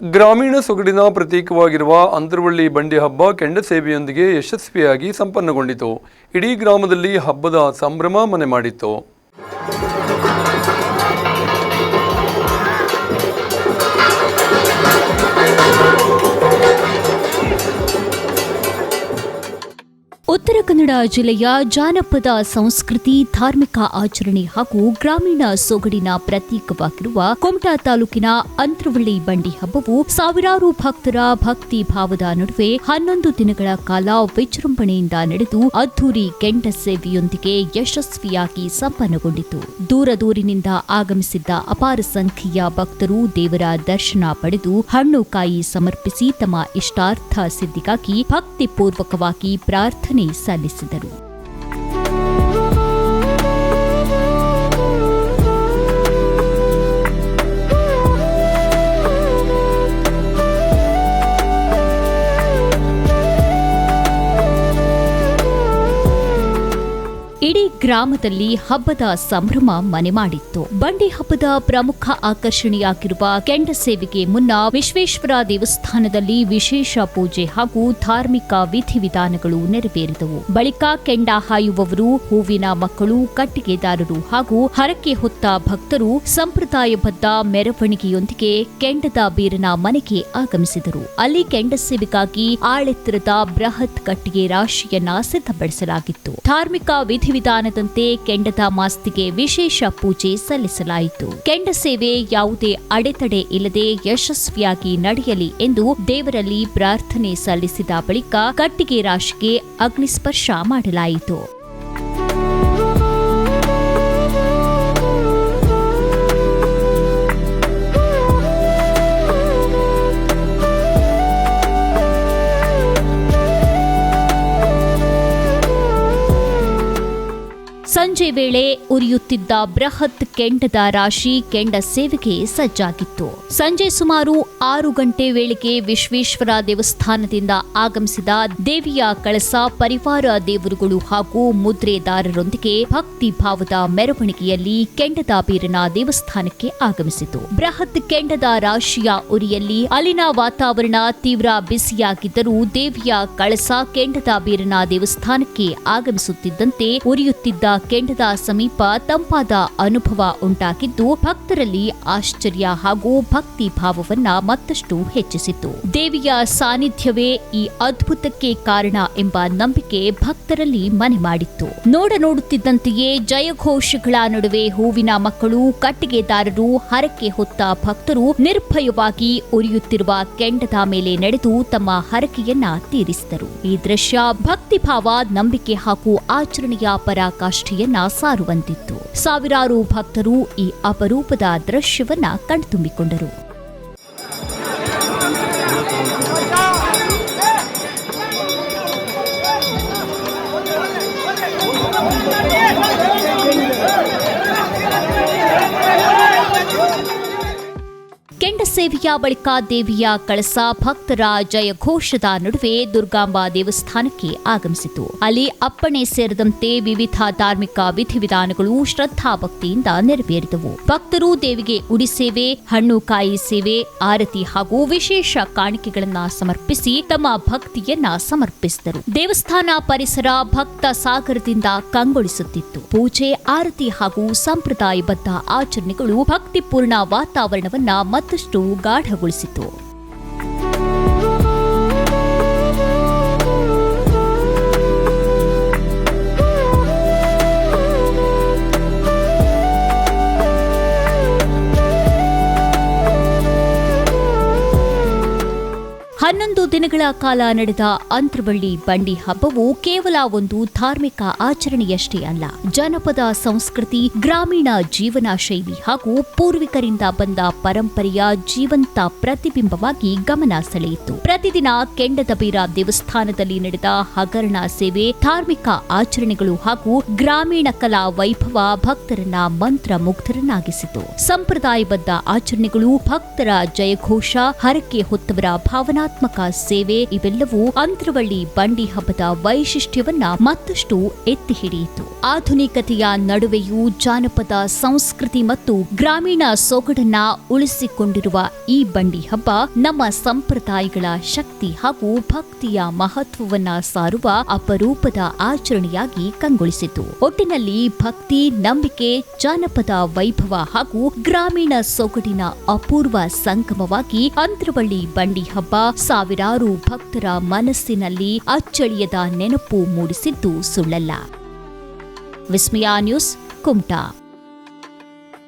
ಗ್ರಾಮೀಣ ಸೊಗಡಿನ ಪ್ರತೀಕವಾಗಿರುವ ಅಂತರವಳ್ಳಿ ಬಂಡಿ ಹಬ್ಬ ಕೆಂಡ ಸೇವೆಯೊಂದಿಗೆ ಯಶಸ್ವಿಯಾಗಿ ಸಂಪನ್ನಗೊಂಡಿತು. ಇಡೀ ಗ್ರಾಮದಲ್ಲಿ ಹಬ್ಬದ ಸಂಭ್ರಮ ಮನೆ ಮಾಡಿತ್ತು. ಉತ್ತರ ಕನ್ನಡ ಜಿಲ್ಲೆಯ ಜಾನಪದ ಸಂಸ್ಕೃತಿ, ಧಾರ್ಮಿಕ ಆಚರಣೆ ಹಾಗೂ ಗ್ರಾಮೀಣ ಸೊಗಡಿನ ಪ್ರತೀಕವಾಗಿರುವ ಕುಮಟಾ ತಾಲೂಕಿನ ಅಂತರವಳ್ಳಿ ಬಂಡಿ ಹಬ್ಬವು ಸಾವಿರಾರು ಭಕ್ತರ ಭಕ್ತಿ ಭಾವದ ನಡುವೆ 11 ದಿನಗಳ ಕಾಲ ವಿಜೃಂಭಣೆಯಿಂದ ನಡೆದು ಅದ್ದೂರಿ ಕೆಂಡ ಸೇವೆಯೊಂದಿಗೆ ಯಶಸ್ವಿಯಾಗಿ ಸಂಪನ್ನಗೊಂಡಿತು. ದೂರದೂರಿನಿಂದ ಆಗಮಿಸಿದ್ದ ಅಪಾರ ಸಂಖ್ಯೆಯ ಭಕ್ತರು ದೇವರ ದರ್ಶನ ಪಡೆದು ಹಣ್ಣು ಕಾಯಿ ಸಮರ್ಪಿಸಿ ತಮ್ಮ ಇಷ್ಟಾರ್ಥ ಸಿದ್ಧಿಗಾಗಿ ಭಕ್ತಿಪೂರ್ವಕವಾಗಿ ಪ್ರಾರ್ಥನೆ ಸಲ್ಲಿಸಿದರು. ಇಡೀ ಗ್ರಾಮದಲ್ಲಿ ಹಬ್ಬದ ಸಂಭ್ರಮ ಮನೆ ಮಾಡಿತ್ತು. ಬಂಡಿ ಹಬ್ಬದ ಪ್ರಮುಖ ಆಕರ್ಷಣೆಯಾಗಿರುವ ಕೆಂಡ ಸೇವೆಗೆ ಮುನ್ನ ವಿಶ್ವೇಶ್ವರ ದೇವಸ್ಥಾನದಲ್ಲಿ ವಿಶೇಷ ಪೂಜೆ ಹಾಗೂ ಧಾರ್ಮಿಕ ವಿಧಿವಿಧಾನಗಳು ನೆರವೇರಿದವು. ಬಳಿಕ ಕೆಂಡ ಹಾಯುವವರು, ಹೂವಿನ ಮಕ್ಕಳು, ಕಟ್ಟಿಗೆದಾರರು ಹಾಗೂ ಹರಕೆ ಹೊತ್ತ ಭಕ್ತರು ಸಂಪ್ರದಾಯಬದ್ಧ ಮೆರವಣಿಗೆಯೊಂದಿಗೆ ಕೆಂಡದ ಬೀರನ ಮನೆಗೆ ಆಗಮಿಸಿದರು. ಅಲ್ಲಿ ಕೆಂಡ ಸೇವೆಗಾಗಿ ಆಳೆತ್ತರದ ಬೃಹತ್ ಕಟ್ಟಿಗೆ ರಾಶಿಯನ್ನ ಸಿದ್ಧಪಡಿಸಲಾಗಿತ್ತು. ಧಾರ್ಮಿಕ ವಿಧಾನದಂತೆ ಕೆಂಡದ ಮಾಸ್ತಿಗೆ ವಿಶೇಷ ಪೂಜೆ ಸಲ್ಲಿಸಲಾಯಿತು. ಕೆಂಡ ಸೇವೆ ಯಾವುದೇ ಅಡೆತಡೆ ಇಲ್ಲದೆ ಯಶಸ್ವಿಯಾಗಿ ನಡೆಯಲಿ ಎಂದು ದೇವರಲ್ಲಿ ಪ್ರಾರ್ಥನೆ ಸಲ್ಲಿಸಿದ ಬಳಿಕ ಕಟ್ಟಿಗೆ ರಾಶಿಗೆ ಅಗ್ನಿಸ್ಪರ್ಶ ಮಾಡಲಾಯಿತು. ಸಂಜೆ ವೇಳೆ ಉರಿಯುತ್ತಿದ್ದ ಬೃಹತ್ ಕೆಂಡದ ರಾಶಿ ಕೆಂಡ ಸೇವೆಗೆ ಸಜ್ಜಾಗಿತ್ತು. ಸಂಜೆ ಸುಮಾರು 6 ಗಂಟೆ ವೇಳೆಗೆ ವಿಶ್ವೇಶ್ವರ ದೇವಸ್ಥಾನದಿಂದ ಆಗಮಿಸಿದ ದೇವಿಯ ಕಳಸ, ಪರಿವಾರ ದೇವರುಗಳು ಹಾಗೂ ಮುದ್ರೆದಾರರೊಂದಿಗೆ ಭಕ್ತಿ ಭಾವದ ಮೆರವಣಿಗೆಯಲ್ಲಿ ಕೆಂಡದ ಬೀರನ ದೇವಸ್ಥಾನಕ್ಕೆ ಆಗಮಿಸಿತು. ಬೃಹತ್ ಕೆಂಡದ ರಾಶಿಯ ಉರಿಯಲ್ಲಿ ಅಲ್ಲಿನ ವಾತಾವರಣ ತೀವ್ರ ಬಿಸಿಯಾಗಿದ್ದರೂ ದೇವಿಯ ಕಳಸ ಕೆಂಡದ ಬೀರನ ದೇವಸ್ಥಾನಕ್ಕೆ ಆಗಮಿಸುತ್ತಿದ್ದಂತೆ ಉರಿಯುತ್ತಿದ್ದ ಕೆಂಡದ ಸಮೀಪ ತಂಪಾದ ಅನುಭವ ಉಂಟಾಗಿದ್ದು ಭಕ್ತರಲ್ಲಿ ಆಶ್ಚರ್ಯ ಹಾಗೂ ಭಕ್ತಿ ಭಾವವನ್ನ ಮತ್ತಷ್ಟು ಹೆಚ್ಚಿಸಿತು. ದೇವಿಯ ಸಾನ್ನಿಧ್ಯವೇ ಈ ಅದ್ಭುತಕ್ಕೆ ಕಾರಣ ಎಂಬ ನಂಬಿಕೆ ಭಕ್ತರಲ್ಲಿ ಮನೆ ಮಾಡಿತ್ತು. ನೋಡುತ್ತಿದ್ದಂತೆಯೇ ಜಯಘೋಷಗಳ ನಡುವೆ ಹೂವಿನ ಮಕ್ಕಳು, ಕಟ್ಟಿಗೆದಾರರು, ಹರಕೆ ಹೊತ್ತ ಭಕ್ತರು ನಿರ್ಭಯವಾಗಿ ಉರಿಯುತ್ತಿರುವ ಕೆಂಡದ ಮೇಲೆ ನಡೆದು ತಮ್ಮ ಹರಕೆಯನ್ನ ತೀರಿಸಿದರು. ಈ ದೃಶ್ಯ ಭಕ್ತಿಭಾವ, ನಂಬಿಕೆ ಹಾಗೂ ಆಚರಣೆಯ ಪರಾಕಾಷ್ಠೆಯನ್ನ ಸಾರುವಂತಿತ್ತು. ಸಾವಿರಾರು ಭಕ್ತರು ಈ ಅಪರೂಪದ ದೃಶ್ಯವನ್ನ ಕಣ್ತುಂಬಿಕೊಂಡರು. ಕೆಂಡ ಸೇವೆಯ ಬಳಿಕ ದೇವಿಯ ಕಳಸ ಭಕ್ತರ ಜಯಘೋಷದ ನಡುವೆ ದುರ್ಗಾಂಬಾ ದೇವಸ್ಥಾನಕ್ಕೆ ಆಗಮಿಸಿತು. ಅಲ್ಲಿ ಅಪ್ಪಣೆ ಸೇರಿದಂತೆ ವಿವಿಧ ಧಾರ್ಮಿಕ ವಿಧಿವಿಧಾನಗಳು ಶ್ರದ್ಧಾಭಕ್ತಿಯಿಂದ ನೆರವೇರಿದವು. ಭಕ್ತರು ದೇವಿಗೆ ಉಡಿ ಸೇವೆ, ಹಣ್ಣು ಕಾಯಿ ಸೇವೆ, ಆರತಿ ಹಾಗೂ ವಿಶೇಷ ಕಾಣಿಕೆಗಳನ್ನ ಸಮರ್ಪಿಸಿ ತಮ್ಮ ಭಕ್ತಿಯನ್ನ ಸಮರ್ಪಿಸಿದರು. ದೇವಸ್ಥಾನ ಪರಿಸರ ಭಕ್ತ ಸಾಗರದಿಂದ ಕಂಗೊಳಿಸುತ್ತಿತ್ತು. ಪೂಜೆ, ಆರತಿ ಹಾಗೂ ಸಂಪ್ರದಾಯಬದ್ಧ ಆಚರಣೆಗಳು ಭಕ್ತಿಪೂರ್ಣ ವಾತಾವರಣವನ್ನ ಮತ್ತಷ್ಟು ಗಾಢಗೊಳಿಸಿತು. ದಿನಗಳ ಕಾಲ ನಡೆದ ಅಂತರವಳ್ಳಿ ಬಂಡಿ ಹಬ್ಬವು ಕೇವಲ ಒಂದು ಧಾರ್ಮಿಕ ಆಚರಣೆಯಷ್ಟೇ ಅಲ್ಲ, ಜನಪದ ಸಂಸ್ಕೃತಿ, ಗ್ರಾಮೀಣ ಜೀವನ ಶೈಲಿ ಹಾಗೂ ಪೂರ್ವಿಕರಿಂದ ಬಂದ ಪರಂಪರೆಯ ಜೀವಂತ ಪ್ರತಿಬಿಂಬವಾಗಿ ಗಮನ ಸೆಳೆಯಿತು. ಪ್ರತಿದಿನ ಕೆಂಡದ ಬೀರ ದೇವಸ್ಥಾನದಲ್ಲಿ ನಡೆದ ಹಗರಣ ಸೇವೆ, ಧಾರ್ಮಿಕ ಆಚರಣೆಗಳು ಹಾಗೂ ಗ್ರಾಮೀಣ ಕಲಾ ವೈಭವ ಭಕ್ತರನ್ನ ಮಂತ್ರ ಮುಗ್ಧರನ್ನಾಗಿಸಿತು. ಸಂಪ್ರದಾಯಬದ್ಧ ಆಚರಣೆಗಳು, ಭಕ್ತರ ಜಯಘೋಷ, ಹರಕೆ ಹೊತ್ತವರ ಭಾವನಾತ್ಮಕ ಕಲಾತ್ಮಕ ಸೇವೆ ಇವೆಲ್ಲವೂ ಅಂತರವಳ್ಳಿ ಬಂಡಿ ಹಬ್ಬದ ವೈಶಿಷ್ಟ್ಯವನ್ನ ಮತ್ತಷ್ಟು ಎತ್ತಿ ಹಿಡಿಯಿತು. ಆಧುನಿಕತೆಯ ನಡುವೆಯೂ ಜಾನಪದ ಸಂಸ್ಕೃತಿ ಮತ್ತು ಗ್ರಾಮೀಣ ಸೊಗಡನ್ನ ಉಳಿಸಿಕೊಂಡಿರುವ ಈ ಬಂಡಿ ಹಬ್ಬ ನಮ್ಮ ಸಂಪ್ರದಾಯಗಳ ಶಕ್ತಿ ಹಾಗೂ ಭಕ್ತಿಯ ಮಹತ್ವವನ್ನ ಸಾರುವ ಅಪರೂಪದ ಆಚರಣೆಯಾಗಿ ಕಂಗೊಳಿಸಿತು. ಒಟ್ಟಿನಲ್ಲಿ ಭಕ್ತಿ, ನಂಬಿಕೆ, ಜಾನಪದ ವೈಭವ ಹಾಗೂ ಗ್ರಾಮೀಣ ಸೊಗಡಿನ ಅಪೂರ್ವ ಸಂಗಮವಾಗಿ ಅಂತರವಳ್ಳಿ ಬಂಡಿ ಹಬ್ಬ ಸಾವಿರಾರು ಭಕ್ತರ ಮನಸ್ಸಿನಲ್ಲಿ ಅಚ್ಚಳಿಯದ ನೆನಪು ಮೂಡಿಸಿದ್ದು ಸುಳ್ಳಲ್ಲ. ವಿಸ್ಮಯ ನ್ಯೂಸ್, ಕುಮಟಾ.